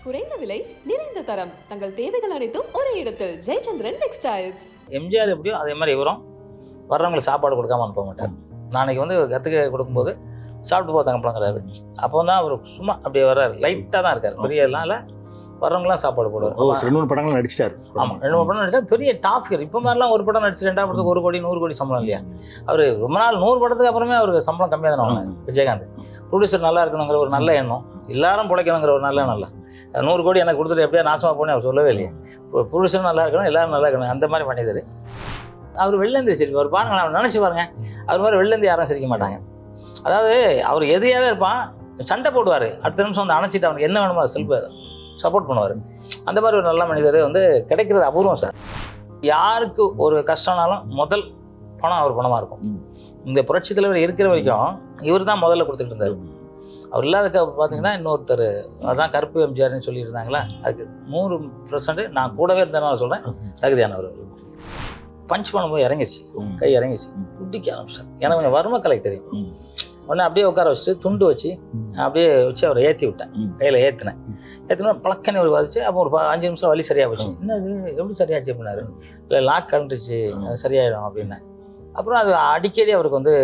குறைந்த விலை நிறைந்த தரம் தங்கள் தேவைகள் அனைத்தும் ஒரே இடத்தில் ஜெயச்சந்திரன் டெக்ஸ்டைல்ஸ். எம்ஜிஆர் எப்படியோ அதே மாதிரி இவரும் வர்றவங்களுக்கு சாப்பாடு கொடுக்காம அனுப்ப மாட்டார். நாளைக்கு வந்து கற்றுக்க கொடுக்கும்போது சாப்பிட்டு போதாங்க பழங்கிறாரு. அப்போ தான் அவர் சும்மா அப்படியே வர்றாரு, லைட்டாக தான் இருக்கார், பெரிய எல்லாம் இல்லை. வர்றவங்களாம் சாப்பாடு போடுவார். 2 படங்கள் நடிச்சிட்டாரு. ஆமாம், 2 படம் நடிச்சா பெரிய டாப் ஹீரோ. இப்போ மாதிரிலாம் ஒரு படம் நடிச்சு 2ஆம் படத்துக்கு 1 கோடி 100 கோடி சம்பளம் இல்லையா? அவர் ரொம்ப நாள் 100 படத்துக்கு அப்புறமே அவருக்கு சம்பளம் கம்மியாக தானே வாங்கினார். விஜயகாந்த் ப்ரொடியூசர் நல்லா இருக்கணுங்கிற ஒரு நல்ல எண்ணம், எல்லாரும் பிழைக்கணுங்கிற ஒரு நல்ல எண்ணம் இல்லை. 100 கோடி எனக்கு கொடுத்துட்டு எப்படியா நாசமாக போனே அவர் சொல்லவே இல்லையே. ப்ரொடியூசர் நல்லா இருக்கணும், எல்லாரும் நல்லா இருக்கணும், அந்த மாதிரி பண்ணிடுது. அவர் வெளிலேருந்து சிரிப்பார் பாருங்க, அவர் நினச்சி பாருங்க, அவர் மாதிரி வெளிலேருந்து யாரும் சிரிக்க மாட்டாங்க. அதாவது அவர் எதையாவே இருப்பான், சண்டை போடுவார், அடுத்த நிமிஷம் வந்து அணைச்சிட்டு அவனுக்கு என்ன வேணுமோ செல்ஃபை சப்போர்ட் பண்ணுவார். அந்த மாதிரி ஒரு நல்ல மனிதர் வந்து கிடைக்கிறது அபூர்வம் சார். யாருக்கு ஒரு கஷ்டம்னாலும் முதல் பணம் அவர் பணமாக இருக்கும். இந்த புரட்சி தலைவர் இருக்கிற வரைக்கும் இவர் தான் முதல்ல கொடுத்துட்டு இருந்தார். அவர் இல்லாதக்க பார்த்தீங்கன்னா இன்னொருத்தர், அதான் கருப்பு எம்ஜிஆர்னு சொல்லியிருந்தாங்களா, அதுக்கு 100% நான் கூடவே இருந்தேன்னு சொல்கிறேன், தகுதியானவர். பஞ்ச் பண்ணும்போது இறங்கிடுச்சு, கை இறங்கிடுச்சு, குட்டிக்க ஆரம்பிச்சார். எனக்கு கொஞ்சம் வறுமை கலை தெரியும். உடனே அப்படியே உட்கார வச்சுட்டு துண்டு வச்சு அப்படியே வச்சு அவரை ஏற்றி விட்டேன். கையில் ஏற்றினா பழக்கன்னு ஒரு வச்சு. அப்போ ஒரு 5 நிமிஷம் வலி சரியாக போச்சு. என்னது எப்படி சரியாச்சு அப்படின்னாரு. இல்லை லாக் கலந்துச்சு, அது சரியாயிடும் அப்படின்னேன். அப்புறம் அது அடிக்கடி அவருக்கு வந்து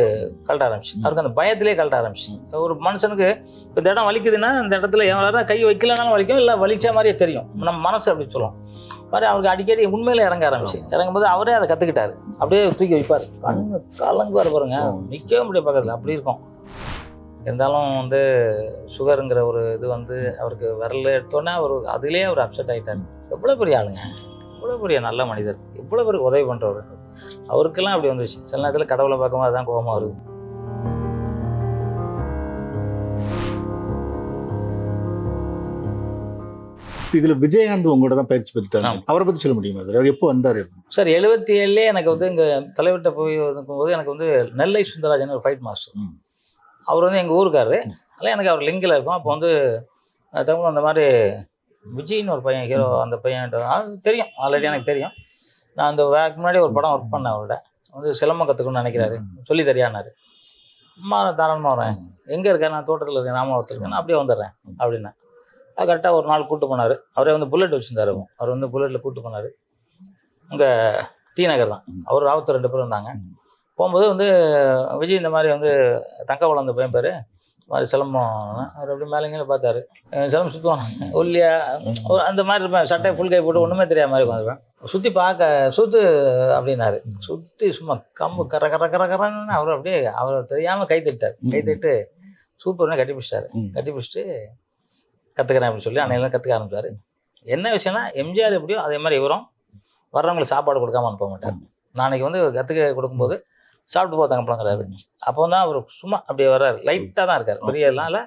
கழட்ட ஆரம்பிச்சு. அவருக்கு அந்த பயத்திலே கழட்ட ஆரம்பிச்சு. ஒரு மனுஷனுக்கு இப்போ இந்த இடம் வலிக்குதுன்னா இந்த இடத்துல எவ்வளோ கை வைக்கலனாலும் வலிக்கும், இல்லை வலிச்ச மாதிரியே தெரியும், நம்ம மனசு அப்படி சொல்லுவோம் மாதிரி. அவருக்கு அடிக்கடி உண்மையில இறங்க ஆரம்பிச்சு. இறங்கும்போது அவரே அதை கற்றுக்கிட்டாரு. அப்படியே தூக்கி வைப்பார், கண்ணு கலங்குவார் பாருங்க, நிற்கவே முடியும் பக்கத்தில், அப்படி இருக்கும். இருந்தாலும் வந்து சுகருங்கிற ஒரு இது வந்து அவருக்கு விரல் எடுத்தோன்னே அவர் அதுலேயே அவர் அப்செட் ஆகிட்டார். எவ்வளோ பெரிய ஆளுங்க, எவ்வளோ பெரிய நல்ல மனிதர், எவ்வளோ பேருக்கு உதவி பண்ணுறவர். அவருக்கெல்லாம் அப்படி வந்துச்சு. சில நேரத்தில் கடவுளை பார்க்கும்போது அதுதான் கோபமாக வருது. இதுல விஜயகாந்த் உங்களோட தான் பயிற்சி பெற்றுட்டாங்க. அவரை பற்றி சொல்ல முடியுமா சார்? அவர் எப்போ வந்தார் சார்? 77 எனக்கு வந்து இங்கே தலைவர்கிட்ட போய் இருக்கும்போது எனக்கு வந்து நெல்லை சுந்தரராஜன் ஒரு ஃபைட் மாஸ்டர். அவர் வந்து எங்கள் ஊருக்காரரு. அதெல்லாம் எனக்கு அவர் லிங்கில் இருக்கும். அப்போ வந்து தமிழ் அந்த மாதிரி விஜய்னு ஒரு பையன் ஹீரோ, அந்த பையன் தெரியும், ஆல்ரெடி எனக்கு தெரியும். நான் அந்த முன்னாடி ஒரு படம் ஒர்க் பண்ணேன். அவரோட வந்து சிலம்பம் கற்றுக்கணும்னு நினைக்கிறாரு, சொல்லி தெரியானாரு. அம்மா நான் தாராளமாக வரேன், எங்கே இருக்கேன், நான் தோட்டத்தில் இருக்கேன், நாமத்தில் இருக்கேன், நான் அப்படியே வந்துடுறேன் அப்படின்னா. அது கரெக்டாக ஒரு நாள் கூப்பிட்டு போனார். அவரே வந்து புல்லட் வச்சுருந்தாரு. அவர் வந்து புல்லட்டில் கூப்பிட்டு போனார். இங்கே டி நகர் தான். அவர் ராவத்தர் 2 பேரும் இருந்தாங்க. போகும்போது வந்து விஜய் இந்த மாதிரி வந்து தங்க வளர்ந்த பையன் பேர் மாதிரி சிலம்பம். அவர் அப்படி மேலேங்க பார்த்தாரு. சிலம்பம் சுற்றுவாங்க ஒல்லியா அந்த மாதிரி இருப்பேன், சட்டை ஃபுல் கை போட்டு ஒன்றுமே தெரியாத மாதிரி உட்காந்துருப்பேன். சுற்றி பார்க்க சுற்று அப்படின்னாரு. சுற்றி சும்மா கம்பு கர கர கர கரன்னு அவர் அப்படியே அவர் தெரியாமல் கை தட்டார். கை தட்டு சூப்பர்னு கட்டி பிடிச்சிட்டாரு. கட்டி பிடிச்சிட்டு கற்றுக்கிறேன் அப்படின்னு சொல்லி அன்னையெல்லாம் கற்றுக்க ஆரம்பிச்சார். என்ன விஷயம்னா, எம்ஜிஆர் எப்படியோ அதே மாதிரி இவரும் வர்றவங்களுக்கு சாப்பாடு கொடுக்காம அனுப்ப மாட்டார். நாளைக்கு வந்து கற்றுக்க கொடுக்கும்போது சாப்பிட்டு போதாங்க பழங்கிறாரு. அப்போ தான் அவர் சும்மா அப்படியே வர்றாரு, லைட்டாக தான் இருக்கார், பெரிய எல்லாம் இல்லை.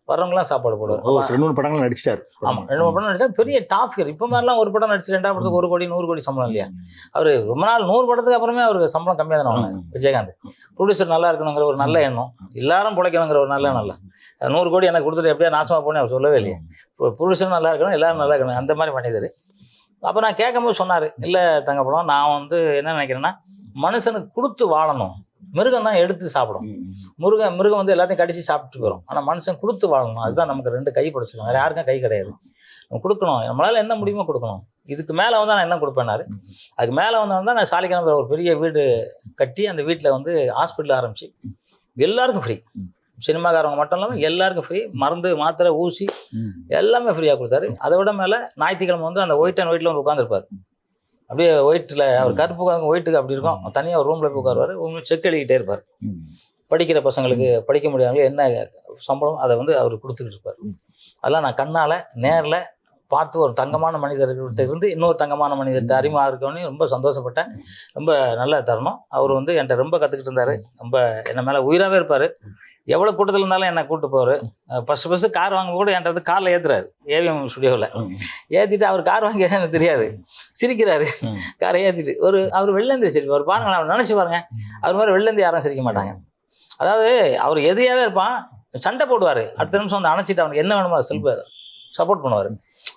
வர்றவங்களாம் சாப்பாடு போடுவார். 2 படங்கள் நடிச்சிட்டாரு. ஆமாம், 2 படம் நடிச்சா பெரிய டாப் ஹீரோ. இப்போ மாதிரிலாம் ஒரு படம் நடிச்சு 2ஆம் படத்துக்கு 1 கோடி 100 கோடி சம்பளம் இல்லையா? அவர் ரொம்ப நாள் 100 படத்துக்கு அப்புறமே அவருக்கு சம்பளம் கம்மியாக தானே வாங்கினார். விஜயகாந்த் ப்ரொடியூசர் நல்லா இருக்கணுங்கிற ஒரு நல்ல எண்ணம், எல்லாரும் பிழைக்கணுங்கிற ஒரு நல்ல எண்ணம் இல்லை. 100 கோடி எனக்கு கொடுத்துட்டு எப்படியா நாசமாக போனே அவர் சொல்லவே இல்லையே. ப்ரொடியூசர் நல்லா இருக்கணும், எல்லாரும் நல்லா இருக்கணும், அந்த மாதிரி பண்ணிடுது. அப்போ நான் கேட்கும்போது சொன்னார், இல்லை தங்கப்படம், நான் வந்து என்ன நினைக்கிறேன்னா, மனுஷனுக்கு கொடுத்து வாழணும். மிருகம் தான் எடுத்து சாப்பிடும். மிருகம் வந்து எல்லாத்தையும் கடிச்சு சாப்பிட்டு போயிடும். ஆனால் மனுஷன் கொடுத்து வாழணும். அதுதான் நமக்கு 2 கை பிடிச்சிடும். வேறு யாருக்கும் கை கிடையாது. நம்ம கொடுக்கணும், நம்மளால் என்ன முடியுமோ கொடுக்கணும். இதுக்கு மேலே வந்து நான் என்ன கொடுப்பேன்னாரு. அதுக்கு மேலே வந்தவன் நான் சாலிகிராமத்தில் ஒரு பெரிய வீடு கட்டி அந்த வீட்டில் வந்து ஹாஸ்பிட்டல் ஆரம்பிச்சு எல்லாருக்கும் ஃப்ரீ. சினிமாக்காரவங்க மட்டும் இல்லாமல் எல்லாருக்கும் ஃப்ரீ. மருந்து மாத்திரை ஊசி எல்லாமே ஃப்ரீயாக கொடுத்தாரு. அதை விட மேலே ஞாயிற்றுக்கிழமை வந்து அந்த ஒயிட் அண்ட் ஒயிட்டில் வந்து உட்காந்துருப்பார். அப்படியே ஒயிட்டில் அவர் கருப்பு உட்காந்து ஒயிட்டுக்கு அப்படி இருக்கும். தனியாக ஒரு ரூமில் போய் உட்காருவார். செக் எழுதிக்கிட்டே இருப்பார். படிக்கிற பசங்களுக்கு படிக்க முடியாதவங்க என்ன சம்பளம் அதை வந்து அவர் கொடுத்துக்கிட்டு இருப்பார். அதெல்லாம் நான் கண்ணால் நேரில் பார்த்து ஒரு தங்கமான மனிதர்கிட்ட இருந்து இன்னொரு தங்கமான மனிதர்கிட்ட அறிமுகம் இருக்கணும்னு ரொம்ப சந்தோஷப்பட்டேன். ரொம்ப நல்ல தருணம். அவர் வந்து என்கிட்ட ரொம்ப கற்றுக்கிட்டு இருந்தார். ரொம்ப என்ன மேலே உயிராகவே இருப்பார். எவ்வளோ கூட்டத்தில் இருந்தாலும் என்னை கூப்பிட்டு போவார். ஃபஸ்ட்டு கார் வாங்க கூட என்கிட்ட வந்து காரில் ஏற்றுறாரு. ஏவிஎம் ஸ்டுடியோவில் ஏற்றிட்டு அவர் கார் வாங்கி எனக்கு தெரியாது, சிரிக்கிறாரு. காரை ஏற்றிட்டு அவர் வெளிலேருந்து சிரிப்பார் பாருங்களேன். அவர் நினச்சி பாருங்க, அவர் மாதிரி வெளிலேருந்து யாரும் சிரிக்க மாட்டாங்க. அதாவது அவர் எதையாவே இருப்பான், சண்டை போடுவார், அடுத்த நிமிஷம் வந்து அணைச்சிட்டு அவனுக்கு என்ன வேணுமோ செல்ஃபை சப்போர்ட் பண்ணுவார்.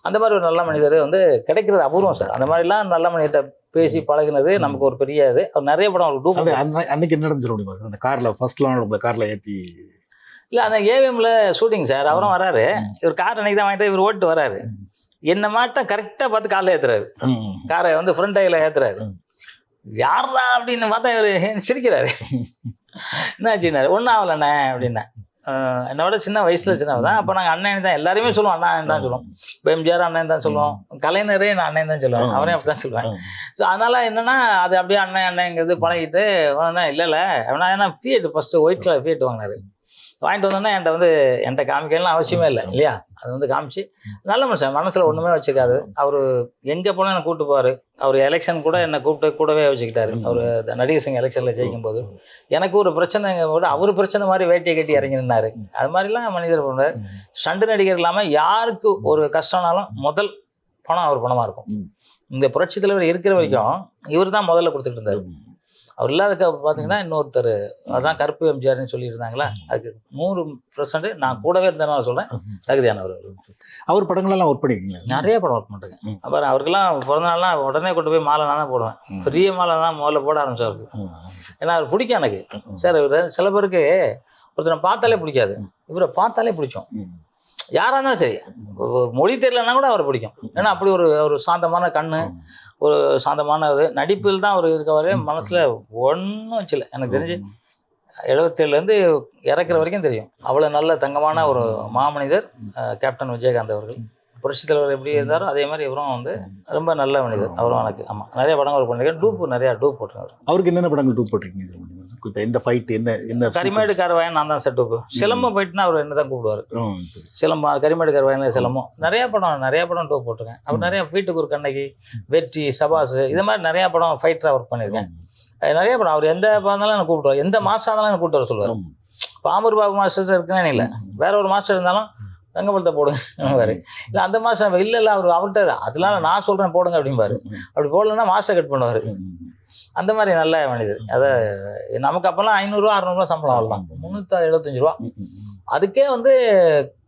அந்த மாதிரி ஒரு நல்ல மனிதர் வந்து கிடைக்கிறது அபூர்வம் சார். அந்த மாதிரிலாம் நல்ல மனிதர்கிட்ட பேசி பழகினது நமக்கு ஒரு பெரிய இது. அவர் நிறைய படம் அவருக்கு அன்னைக்கு என்ன நடந்துச்சு முடியுமா சார்? அந்த காரில் ஃபர்ஸ்ட்லாம் காரில் ஏற்றி இல்லை அந்த ஏவிஎம்ல ஷூட்டிங் சார், அவரும் வராரு. இவர் கார் அன்னைக்கு தான் வாங்கிட்டு இவர் ஓட்டு வராரு. என்ன மாட்டம் கரெக்டாக பார்த்து காலைல ஏற்றுறாரு. காரை வந்து ஃப்ரண்ட் ஐயில் ஏற்றுறாரு. யாரா அப்படின்னு பார்த்தா இவர் சிரிக்கிறாரு. என்னாச்சுன்னாரு, ஒன்றும் ஆகலண்ணே அப்படின்னா. என்னோட சின்ன வயசுல சின்னவர் தான். அப்போ நாங்கள் அண்ணன் தான் எல்லாருமே சொல்லுவோம், அண்ணன் தான் சொல்லுவோம். இப்போ எம்ஜிஆர் அண்ணன் தான் சொல்லுவோம், கலைஞரே நான் அண்ணன் தான் சொல்லுவேன், அவரே அப்படி தான் சொல்லுவேன். ஸோ அதனால என்னன்னா அது அப்படியே அண்ணன் அண்ணங்கிறது பழகிட்டு இல்லை அவனா ஏன்னா Fiat first white colour Fiat வாங்கினாரு. வாங்கிட்டு வந்தோன்னா என்கிட்ட காமிக்கலாம் அவசியமே இல்லை இல்லையா. அது வந்து காமிச்சு நல்ல மனுஷன், மனசில் ஒன்றுமே வச்சுக்காது. அவர் எங்கே போனால் என்னை கூப்பிட்டு போவார். அவர் எலெக்ஷன் கூட என்னை கூப்பிட்டு கூடவே வச்சுக்கிட்டாரு. அவர் நடிகர் சங்க எலெக்ஷனில் ஜெயிக்கும் போது எனக்கு ஒரு பிரச்சனைங்க கூட அவர் பிரச்சனை மாதிரி வேட்டியை கட்டி இறங்கி நின்னாரு. அது மாதிரிலாம் மனிதர் பண்ணுறாரு. ஸ்டண்டு நடிகர் இல்லாமல் யாருக்கு ஒரு கஷ்டம்னாலும் முதல் பணம் அவர் பணமாக இருக்கும். இந்த புரட்சி தலைவர் இருக்கிற வரைக்கும் இவர் தான் முதல்ல கொடுத்துட்டு இருந்தார். அவர் இல்லாதக்க பார்த்தீங்கன்னா இன்னொருத்தர், அதான் கருப்பு எம்ஜிஆர்னு சொல்லியிருந்தாங்களா, அதுக்கு 100% நான் கூடவே இருந்தேன்னு சொல்கிறேன், தகுதியானவர். அவர் படங்களெல்லாம் ஒர்க் பண்ணிருக்கீங்க? நிறைய படம் ஒர்க் பண்ணுறேங்க. அப்புறம் அவருக்கெல்லாம் பிறந்த நாள்லாம் உடனே கொண்டு போய் மாலை நான் தான் போடுவேன். பெரிய மாலை தான் முதல்ல போட ஆரம்பிச்சார். ஏன்னா அவர் பிடிக்கும் எனக்கு சார். இவர் சில பேருக்கு ஒருத்தனை பார்த்தாலே பிடிக்காது, இவரை பார்த்தாலே பிடிக்கும். யாராக இருந்தாலும் சரி, மொழி தெரியலன்னா கூட அவரை பிடிக்கும். ஏன்னா அப்படி ஒரு சாந்தமான கண்ணு, ஒரு சாந்தமான இது. நடிப்பில் தான் அவர் இருக்கவரே, மனசில் ஒன்றும் வச்சில்லை. எனக்கு தெரிஞ்சு 77லேருந்து இறக்குற வரைக்கும் தெரியும். அவ்வளோ நல்ல தங்கமான ஒரு மாமனிதர் கேப்டன் விஜயகாந்த் அவர்கள். புரட்சி தலைவர் எப்படி இருந்தாரோ அதே மாதிரி இவரும் வந்து ரொம்ப நல்ல மனிதர். அவரும் எனக்கு ஆமாம் நிறைய படங்கள் பண்ணியிருக்கேன். நிறையா டூப் போட்டிருக்காரு. அவருக்கு என்னென்ன படங்கள் டூப் போட்டிருக்கீங்க? இந்த ஃபைட் என்ன கரிமேடு கருவாயன் நான் தான் செட் டூப்பு. சிலம்பம் போயிட்டுனா அவர் என்ன தான் கூப்பிடுவார். சிலம்பம் கரிமேடு கருவாயனில் சிலம்பம் நிறைய படம் டூப் போட்டிருக்கேன். அவர் நிறைய வீட்டுக்கு ஒரு கண்ணகி, வெற்றி, சபாஸ், இது மாதிரி நிறைய படம் ஃபைட்டராக ஒர்க் பண்ணியிருக்கேன். நிறைய படம் அவர் எந்த படம் எனக்கு கூப்பிடுவார். எந்த மாஸ்டர் இருந்தாலும் எனக்கு கூப்பிட்டு வர சொல்லுவார். பாம்பூர் பாபு மாஸ்டர் இருக்குன்னு இல்லை, வேற ஒரு மாஸ்டர் இருந்தாலும் தங்கப்பழத்தை போடுங்க வேறு இல்லை அந்த மாஸ்டர் இல்லை அவர்கிட்ட அதெல்லாம் நான் சொல்கிறேன் போடுங்க அப்படிம்பாரு. அப்படி போடலன்னா மாஸ்டர் கட் பண்ணுவார். அந்த மாதிரி நல்ல மனிதர். அதை நமக்கு அப்போல்லாம் 500 600 சம்பளம் அவ்வளோதான், 375 ரூபா. அதுக்கே வந்து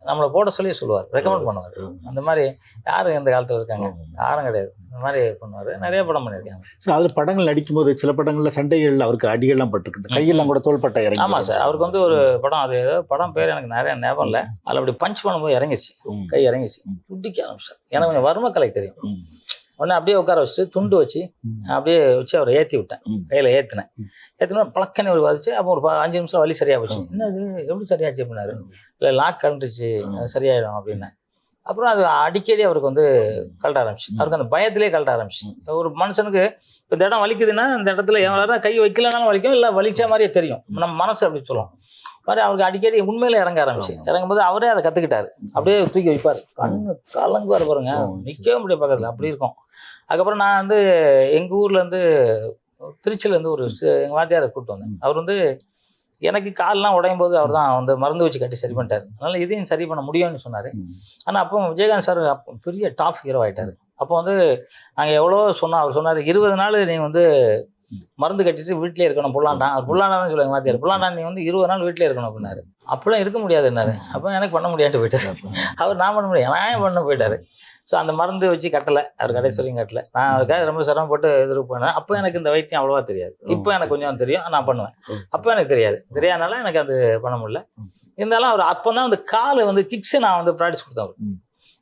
நம்மளை போட சொல்லி சொல்லுவார், ரெக்கமெண்ட் பண்ணுவார். அந்த மாதிரி யாரும் இந்த காலத்தில் இருக்காங்க, யாரும் கிடையாது. இந்த மாதிரி பண்ணுவார். நிறைய படம் பண்ணியிருக்காங்க. அதில் படங்கள் நடிக்கும்போது சில படங்களில் சண்டைகள் அவருக்கு அடிகள்லாம் பட்டுருக்கு, கையெல்லாம் கூட தோள்பட்டை இறங்கி. ஆமாம் சார், அவருக்கு வந்து ஒரு படம், அது ஏதோ படம் பேர் எனக்கு நிறைய ஞாபகம் இல்லை. அதில் அப்படி பஞ்ச் பண்ணும்போது இறங்கிச்சு, கை இறங்கிச்சு, துடிக்க ஆரம்பிச்சார். எனக்கு கொஞ்சம் வர்மக்கலை தெரியும். உடனே அப்படியே உட்கார வச்சுட்டு துண்டு வச்சு அப்படியே வச்சு அவரை ஏற்றி விட்டேன். கையில் ஏற்றினா பழக்கன்னு ஒரு வச்சு. அப்போ ஒரு 5 நிமிஷம் வலி சரியாக போச்சு. என்னது எப்படி சரியாச்சு அப்படின்னாரு. இல்லை லாக் கலந்துருச்சு, அது சரியாயிடும் அப்படின்னேன். அப்புறம் அது அடிக்கடி அவருக்கு வந்து கழட்ட ஆரம்பிச்சு. அவருக்கு அந்த பயத்திலே கழட்ட ஆரம்பிச்சு. ஒரு மனுஷனுக்கு இப்போ இந்த இடம் வலிக்குதுன்னா இந்த இடத்துல எவ்வளோ கை வைக்கலனாலும் வலிக்கும், இல்லை வலிச்ச மாதிரியே தெரியும் நம்ம மனசு அப்படி சொல்லுவோம். மாதிரி அவருக்கு அடிக்கடி உண்மையில இறங்க ஆரம்பிச்சு. இறங்கும்போது அவரே அதை கற்றுக்கிட்டாரு. அப்படியே தூக்கி வைப்பார், கண்ணு கலங்குவார் பாருங்க, நிற்கவே முடியும் பக்கத்தில், அப்படி இருக்கும். அதுக்கப்புறம் நான் வந்து எங்கள் ஊர்லேருந்து திருச்சியிலேருந்து ஒரு எங்கள் வாத்தியாரை கூப்பிட்டு வந்தேன். அவர் வந்து எனக்கு கால்லாம் உடையும் போது அவர் தான் வந்து மருந்து வச்சு கட்டி சரி பண்ணிட்டார். அதனால இதையும் சரி பண்ண முடியும்னு சொன்னார். ஆனால் அப்போ விஜயகாந்த் சார் அப்போ பெரிய டாப் ஹீரோ ஆகிட்டார். அப்போ வந்து நாங்கள் எவ்வளோ சொன்னோம். அவர் சொன்னார் 20 நாள் நீ வந்து மருந்து கட்டிட்டு வீட்டிலே இருக்கணும். புல்லாண்டான், அவர் புல்லாண்டான்னு சொல்லுவாங்க வாத்தியார். புல்லாண்டான் நீ வந்து 20 நாள் வீட்டிலே இருக்கணும் அப்படின்னாரு. அப்படிலாம் இருக்க முடியாதுன்னாரு. அப்போ எனக்கு பண்ண முடியாதுட்டு போயிட்டார். அவர் நான் பண்ண முடியாது, நான் பண்ண போயிட்டார். ஸோ அந்த மருந்து வச்சு கட்டலை, அவர் கடைசி வரைக்கும் கட்டலை. நான் அதுக்காக ரொம்ப சிரமப்பட்டு எதிர்ப்பு பண்ணேன். அப்போ எனக்கு இந்த வைத்தியம் அவ்வளோவா தெரியாது. இப்போ எனக்கு கொஞ்சம் தெரியும், நான் பண்ணுவேன். அப்போ எனக்கு தெரியாதனால எனக்கு அது பண்ண முடியல. இருந்தாலும் அவர் அப்போ தான் வந்து கால் வந்து கிக்ஸு நான் வந்து ப்ராக்டிஸ் கொடுத்தேன் அவர்.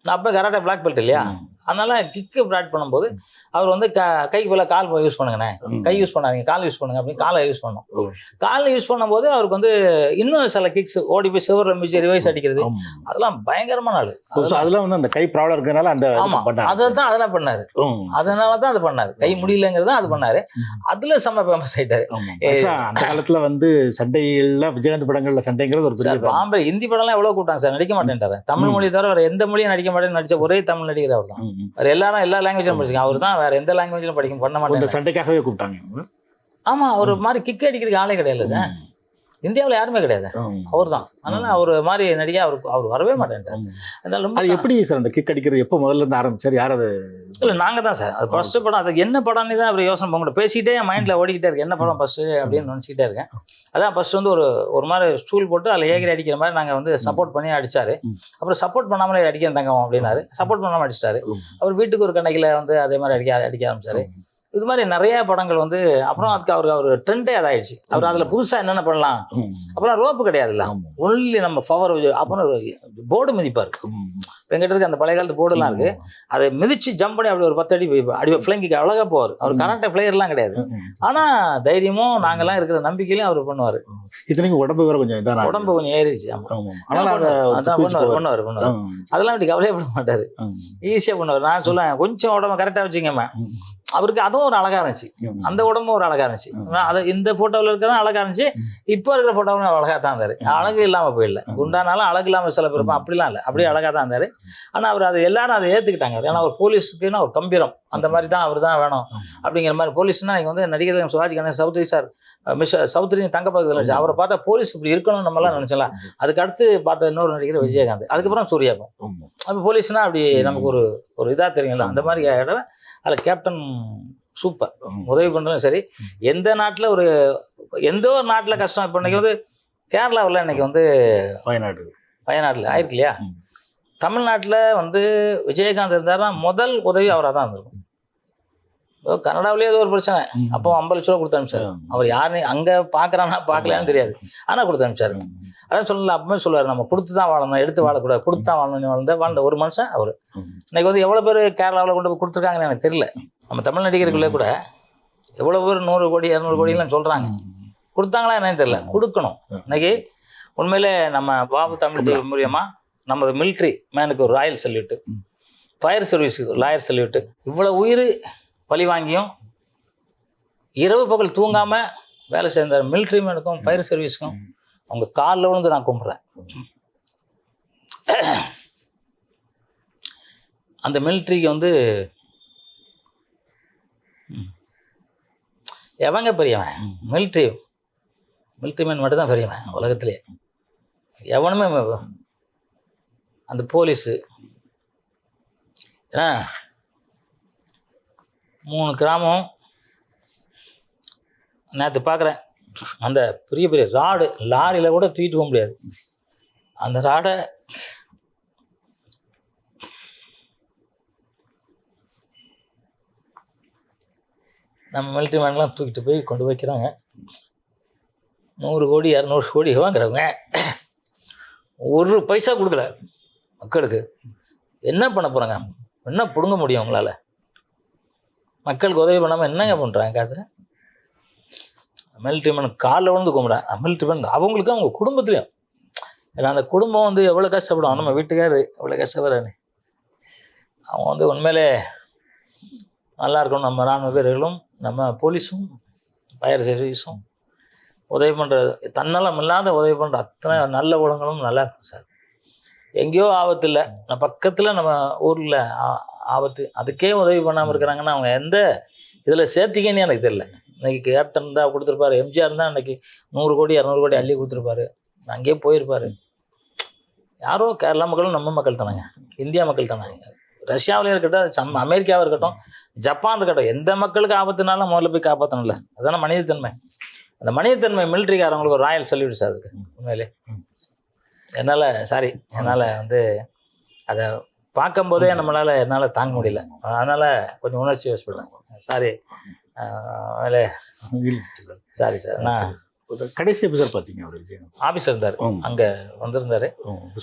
நான் அப்போ கராட்டே பிளாக் பெல்ட் இல்லையா, அதனால கிக்கு ப்ராக்டிஸ் பண்ணும்போது அவர் வந்து கைக்கு போல கால் யூஸ் பண்ணுங்கண்ணே, கை யூஸ் பண்ணாதீங்க, கால் யூஸ் பண்ணுங்க அப்படின்னு காலை யூஸ் பண்ணோம். காலில் யூஸ் பண்ணும்போது அவருக்கு வந்து இன்னும் சில கிக்ஸ் ஓடி போய் சிவரில் மிச்சு ரிவைஸ் அடிக்கிறது, அதெல்லாம் பயங்கரமான ஆளு. அதெல்லாம் வந்து அந்த கை ப்ராப்ளம் இருக்கிறதுனால அந்த அதெல்லாம் பண்ணாரு. அதனால தான் அது பண்ணாரு. கை முடியலங்கிறது அது பண்ணாரு. அதுல செம்ம ஃபேமஸ் ஆயிட்டாரு. அந்த காலத்துல வந்து சண்டைகள்ல விஜயகாந்த் படங்கள்ல சண்டைங்கிறது ஒரு பெரிய பாம்பே ஹிந்தி படம்லாம் எவ்வளவு கூட்டாங்க சார், நடிக்க மாட்டேன்ட்டாரு. தமிழ் மொழி தவிர வேற எந்த மொழியும் நடிக்க மாட்டேன்னு நடிச்ச ஒரே தமிழ் நடிகர் அவர் தான். அவர் எல்லாரும் எல்லா லாங்குவேஜும் படிச்சிருக்காங்க. அவர் தான் வேற எந்த லாங்குவேஜ்ல பண்ண மாட்டேன். சண்டைக்காகவே கூப்பிட்டாங்க. ஆமா, ஒரு மாதிரி கிக் அடிக்கிறதுக்கு ஆளே கிடையாது சார், இந்தியாவில் யாருமே கிடையாது, அவர் தான். அதனால அவர் மாதிரி நடிகை அவர் வரவே மாட்டேன்ட்டார். அது எப்படி சார் அந்த கிக் அடிக்கிறது எப்போ முதல்ல இருந்து ஆரம்பிச்சார்? யார் அது? இல்லை நாங்கள் தான் சார். அது ஃபர்ஸ்ட் படம். அது என்ன படம்னு தான் அவர் யோசனை பண்ண பேசிக்கிட்டே என் மைண்டில் ஓடிக்கிட்டே இருக்கு, என்ன படம் ஃபர்ஸ்ட் அப்படின்னு நினச்சிக்கிட்டே இருக்கேன். அதான் ஃபர்ஸ்ட் வந்து ஒரு மாதிரி ஸ்டூல் போட்டு அதில் ஏகிரி அடிக்கிற மாதிரி நாங்கள் வந்து சப்போர்ட் பண்ணி அடிச்சாரு. அப்புறம் சப்போர்ட் பண்ணாமலே அடிக்க தங்கம் அப்படின்னாரு. சப்போர்ட் பண்ணாமல் அடிச்சிட்டாரு. அவர் வீட்டுக்கு ஒரு கண்ணைக்கில் வந்து அதே மாதிரி அடிக்க ஆரம்பிச்சாரு. இது மாதிரி நிறைய படங்கள் வந்து அப்புறம் அதுக்கு அவர் ட்ரெண்டே அதாயிடுச்சு. அவர் அதுல புதுசா என்னென்ன பண்ணலாம், அப்புறம் ரோப்பு கிடையாதுல்ல, ஒன்லி நம்ம பவர். அப்புறம் போர்டு மிதிப்பாரு. எங்கிட்ட இருக்க அந்த பழைய காலத்து போர்டுலாம் இருக்கு, அதை மிதிச்சு ஜம்ப் பண்ணி அப்படி ஒரு 10 அடி ஃபிளைங்கிக்கு அழகா போவார். அவர் கராட்டே பிளேயர்லாம் கிடையாது, ஆனா தைரியமும் நாங்கெல்லாம் இருக்கிற நம்பிக்கையிலையும் அவர் பண்ணுவாரு. இத்தனைக்கும் உடம்பு வேற கொஞ்சம் இதான உடம்பு கொஞ்சம் ஏறிடுச்சு. பண்ணுவாரு. அதெல்லாம் அப்படி கவலையப்பட மாட்டாரு, ஈஸியா பண்ணுவார். நான் சொல்லுவேன் கொஞ்சம் உடம்பு கரெக்டா வச்சுங்கம்மா. அவருக்கு அதுவும் ஒரு அழகா இருந்துச்சு, அந்த உடம்பும் ஒரு அழகா இருந்துச்சு. அது இந்த போட்டோவில் இருக்கதான் அழகா இருந்துச்சு, இப்போ இருக்கிற போட்டோவும் அழகா தான் இருந்தாரு. அழகு இல்லாம போயிடல, குண்டானாலும் அழகு இல்லாம சில பேர் அப்படிலாம் இல்லை, அப்படியே அழகா தான் இருந்தாரு. ஆனா அவர் அதை எல்லாரும் அதை ஏத்துக்கிட்டாங்க. ஏன்னா ஒரு போலீஸுக்குன்னா ஒரு கம்பீரம், அந்த மாதிரி தான் அவர் தான் வேணும் அப்படிங்கிற மாதிரி. போலீஸ்னா நீங்க வந்து நடிகர் சிவாஜி கணேசன், சௌத்ரி சார், சௌத்ரி தங்க பக்கத்தில் அவரை பார்த்தா போலீஸ் இப்படி இருக்கணும் நம்ம எல்லாம் நினைச்சலாம். அதுக்கு அடுத்து பார்த்த இன்னொரு நடிகர் விஜயகாந்த், அதுக்கப்புறம் சூர்யாவும். அப்போ போலீஸ்னா அப்படி நமக்கு ஒரு இதா தெரியுங்களா, அந்த மாதிரி இடம். அதில் கேப்டன் சூப்பர், உதவி பண்ணுறதும் சரி. எந்த நாட்டில் எந்த ஒரு நாட்டில் கஷ்டம், இப்போ இன்னைக்கு வந்து கேரளாவில் இன்னைக்கு வந்து வயநாட்டில் ஆயிருக்கு இல்லையா, தமிழ்நாட்டில் வந்து விஜயகாந்த் இருந்தாருன்னா முதல் உதவி அவராக தான் இருந்திருக்கும். கனடாவிலேயே ஏதோ ஒரு பிரச்சனை, அப்போ 50 லட்ச ரூபா கொடுத்து அனுப்பிச்சாரு. அவர் யாருன்னு அங்கே பார்க்குறான்னா பார்க்கலான்னு தெரியாது, ஆனால் கொடுத்து அனுப்பிச்சாரு. அதான் சொல்லல, அப்பவுமே சொல்லுவார், நம்ம கொடுத்து தான் வாழணும், எடுத்து வாழக்கூடாது, கொடுத்து தான் வாழணும். வாழ்ந்த ஒரு மனுஷன் அவர். இன்னைக்கு வந்து எவ்வளோ பேர் கேரளாவில் கொண்டு போய் கொடுத்துருக்காங்கன்னு எனக்கு தெரியல. நம்ம தமிழ் நடிகர்களே கூட எவ்வளோ பேர் 100 கோடி 200 கோடிலாம் சொல்கிறாங்க, கொடுத்தாங்களா என்னன்னு தெரியல. கொடுக்கணும். இன்னைக்கு உண்மையிலே நம்ம பாபு தமிழ் டிவி மூலியமா நமது மிலிட்ரி மேனுக்கு ஒரு ராயல் சல்யூட்டு, ஃபயர் சர்வீஸுக்கு லாயர் சல்யூட்டு. இவ்வளோ உயிர் பழி வாங்கியும் இரவு பகல் தூங்காம வேலை செய்த மிலிட்ரி மேனுக்கும் ஃபயர் சர்வீஸுக்கும் அவங்க காலில் விழுந்து நான் கும்பிட்றேன். அந்த மிலிட்ரிக்கு வந்து எவங்க பெரியவன்? மிலிட்ரி மேன் மட்டும் தான் பெரியவன் உலகத்திலே. எவனுமே அந்த போலீஸு, ஏன்னா 3 கிராமம் நேற்று பார்க்குறேன், அந்த பெரிய பெரிய ராடு லாரியில் கூட தூக்கிட்டு போக முடியாது. அந்த ராடை நம்ம மிலிட்ரி மேன்லாம் தூக்கிட்டு போய் கொண்டு வைக்கிறாங்க. 100 கோடி 200 கோடி வாங்குறவங்க ஒரு பைசா கொடுக்கல மக்களுக்கு. என்ன பண்ண போகிறாங்க? என்ன பிடுங்க முடியும் அவங்களால? மக்களுக்கு உதவி பண்ணாமல் என்னங்க பண்ணுறாங்க காசு? மிலிட்ரி மேன் காலில் விழுந்து கும்பிட்றேன். மிலிட்ரி மேன் அவங்களுக்கும் அவங்க குடும்பத்துலையும், ஏன்னா அந்த குடும்பம் வந்து எவ்வளோ கஷ்டப்படும். நம்ம வீட்டுக்காரு எவ்வளோ கஷ்டப்படுறாரு. அவங்க வந்து உண்மையிலே நல்லா இருக்கணும். நம்ம இராணுவ வீரர்களும் நம்ம போலீஸும் ஃபயர் சர்வீஸும் உதவி பண்ணுறது, தன்னலம் இல்லாத உதவி பண்ணுற அத்தனை நல்ல குணங்களும் நல்லா இருக்கும் சார். எங்கேயோ ஆபத்து இல்லை, நம்ம பக்கத்தில் நம்ம ஊரில் ஆபத்து, அதுக்கே உதவி பண்ணாமல் இருக்கிறாங்கன்னா அவங்க எந்த இதில் சேர்த்திக்கன்னு எனக்கு தெரியல. இன்னைக்கு கேப்டன் தான் கொடுத்துருப்பாரு, எம்ஜிஆர் தான் இன்னைக்கு 100 கோடி 200 கோடி அள்ளி கொடுத்துருப்பாரு, அங்கேயே போயிருப்பாரு. யாரோ கேரளா மக்களும் நம்ம மக்கள் தானாங்க, இந்தியா மக்கள் தானாங்க. ரஷ்யாவிலே இருக்கட்டும், அமெரிக்காவில் இருக்கட்டும், ஜப்பான் இருக்கட்டும், எந்த மக்களுக்கு ஆபத்துனாலும் முதல்ல போய் காப்பாற்றணும்ல. அதுதானே மனிதத்தன்மை. அந்த மனிதத்தன்மை மிலிட்ரிக்காரங்களுக்கு ஒரு ராயல் சல்யூட் சார். அதுக்கு உண்மையிலே என்னால் வந்து அதை பார்க்கும்போதே என்னால் தாங்க முடியல. அதனால் கொஞ்சம் உணர்ச்சி வசப்பட்டேன். Sorry sir. நான் கடைசி எபிசோட் பார்த்தீங்க, அவர் ஆஃபீஸர் இருந்தார், அங்கே வந்திருந்தார்.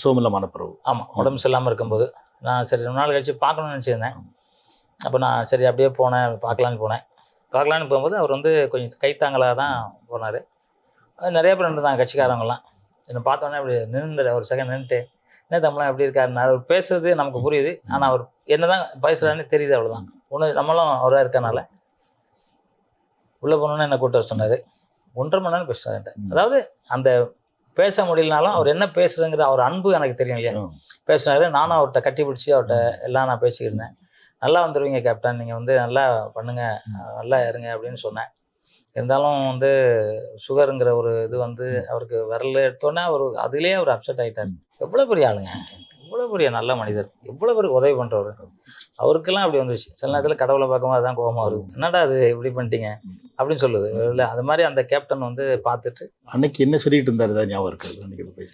சோமில்ல மனப்பரவு. ஆமாம், உடம்பு சரியில்லாமல் இருக்கும்போது நான் சரி 2 நாள் கழிச்சு பார்க்கணும்னு நினச்சிருந்தேன். அப்போ நான் சரி அப்படியே போனேன், பார்க்கலான்னு போகும்போது அவர் வந்து கொஞ்சம் கைத்தாங்களாக தான் போனார். அது நிறைய பேர் இருந்தாங்க கட்சிக்காரவங்களாம். என்னை பார்த்தோன்னே அப்படி நின்று ஒரு செகண்ட் நின்றுட்டு, என்ன தமிழன் எப்படி இருக்காருன்னு. அவர் பேசுறது நமக்கு புரியுது, ஆனால் அவர் என்ன தான் பேசுகிறான்னு தெரியுது, அவ்வளோதான். நம்மளும் அவராக இருக்கனால உள்ளே போனோன்னு என்னை கூட்ட வர சொன்னார். 1.5 மணி நேரம் பேசுகிறாரு. அதாவது அந்த பேச முடியலனாலும் அவர் என்ன பேசுறதுங்கிற அவர் அன்பு எனக்கு தெரியும் இல்லையா. பேசினாரு, நானும் அவர்கிட்ட கட்டி பிடிச்சி அவர்கிட்ட எல்லாம் நான் பேசிக்கிருந்தேன். நல்லா வந்துடுவீங்க கேப்டன், நீங்கள் வந்து நல்லா பண்ணுங்க, நல்லா இருங்க அப்படின்னு சொன்னேன். இருந்தாலும் வந்து சுகருங்கிற ஒரு இது வந்து அவருக்கு விரல் எடுத்தோன்னே அதுலேயே அவர் அப்செட் ஆகிட்டார். எவ்வளோ பெரிய ஆளுங்க, எவ்வளோ பெரிய நல்ல மனிதர், எவ்வளோ பேருக்கு உதவி பண்ணுறவர். அவருக்கெல்லாம் அப்படி வந்துச்சு. சில நேரத்தில் கடவுளை பார்க்கும்போது அதான் கோபமாக வருது, என்னடா அது இப்படி பண்ணிட்டீங்க அப்படின்னு சொல்லுது. இல்லை அது மாதிரி அந்த கேப்டன் வந்து பார்த்துட்டு அன்னைக்கு என்ன சொல்லிட்டு இருந்தாரு தான் ஞாபகம் இருக்குது.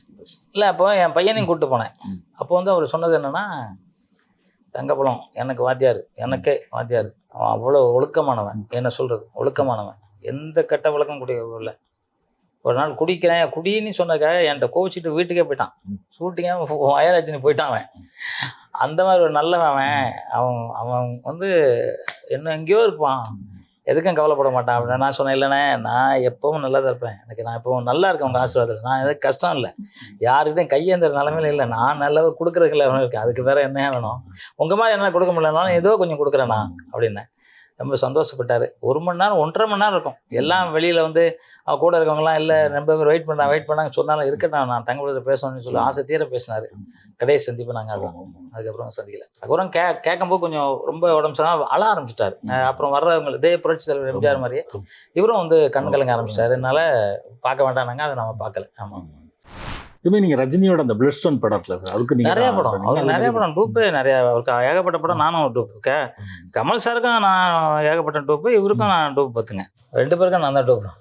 இல்லை, அப்போ என் பையனையும் கூப்பிட்டு போனேன். அப்போ வந்து அவர் சொன்னது என்னன்னா, தங்கப்பழம் எனக்கு வாத்தியார், எனக்கே வாத்தியார், அவன் அவ்வளோ ஒழுக்கமானவன். என்ன சொல்கிறது, ஒழுக்கமானவன். எந்த கெட்ட பழக்கம் இல்லை. ஒரு நாள் குடிக்கிறேன் குடின்னு சொன்னதுக்காக என்கிட்ட கோவிச்சிட்டு வீட்டுக்கே போயிட்டான். ஷூட்டிங்காக வயலாச்சினி போயிட்டான் அவன். அந்த மாதிரி ஒரு நல்லவன் அவன். அவன் அவன் வந்து என்ன எங்கேயோ இருப்பான், எதுக்கும் கவலைப்பட மாட்டான் அப்படின்னு நான் சொன்னேன். இல்லைண்ணே, நான் எப்பவும் நல்லா தான் இருப்பேன், நான் எப்பவும் நல்லா இருக்கேன் உங்கள் ஆசீர்வாதத்தில், நான் எதுவும் கஷ்டம் இல்லை, யாருக்கிட்டையும் கையேந்திர நிலமையில இல்லை, நான் நல்லா கொடுக்குறதுக்குள்ள இருக்கேன், அதுக்கு வேற என்ன வேணும், உங்கள் மாதிரி என்ன கொடுக்க முடியலனாலும் ஏதோ கொஞ்சம் கொடுக்குறேண்ணா அப்படின்னேன். ரொம்ப சந்தோஷப்பட்டார். 1 மணி நேரம் 1.5 மணி நேரம் இருக்கும். எல்லாம் வெளியில் வந்து அவ கூட இருக்கவங்கலாம் இல்லை ரொம்ப பேர் வெயிட் பண்ணாங்க சொன்னாலும் இருக்கட்டும் நான் தங்கப்படுத்த பேசணும்னு சொல்லி ஆசை தீர பேசினார். கடைசி சந்திப்பு நாங்கள் அதுக்கப்புறம் சந்திக்கல. அதுக்கப்புறம் கேட்கும்போது கொஞ்சம் ரொம்ப உடம்பு சரியில்லை, அழ ஆரம்பிச்சிட்டாரு. அப்புறம் வர்றவங்க இதே புரட்சி தலைவர் எம்ஜிஆர் மாதிரியே இவரும் வந்து கண் கலங்க ஆரம்பிச்சிட்டாரு. அதனால பார்க்க வேண்டாம்னாங்க, அதை நம்ம பார்க்கல. ஆமாம். இதுமே நீங்க ரஜினியோட அந்த பிளட் ஸ்டோன் படம் இருக்குல்ல சார், அதுக்கு நீங்க நிறைய படம், அவருக்கு நிறைய படம் டூப்பு நிறைய, அவருக்கு ஏகப்பட்ட படம். நானும் ஒரு டூப்பு, கமல் சாருக்கும் நான் ஏகப்பட்ட டூப்பு, இவருக்கும் நான் டூப் பார்த்துங்க, 2 பேருக்கும் நான் தான் டூப்.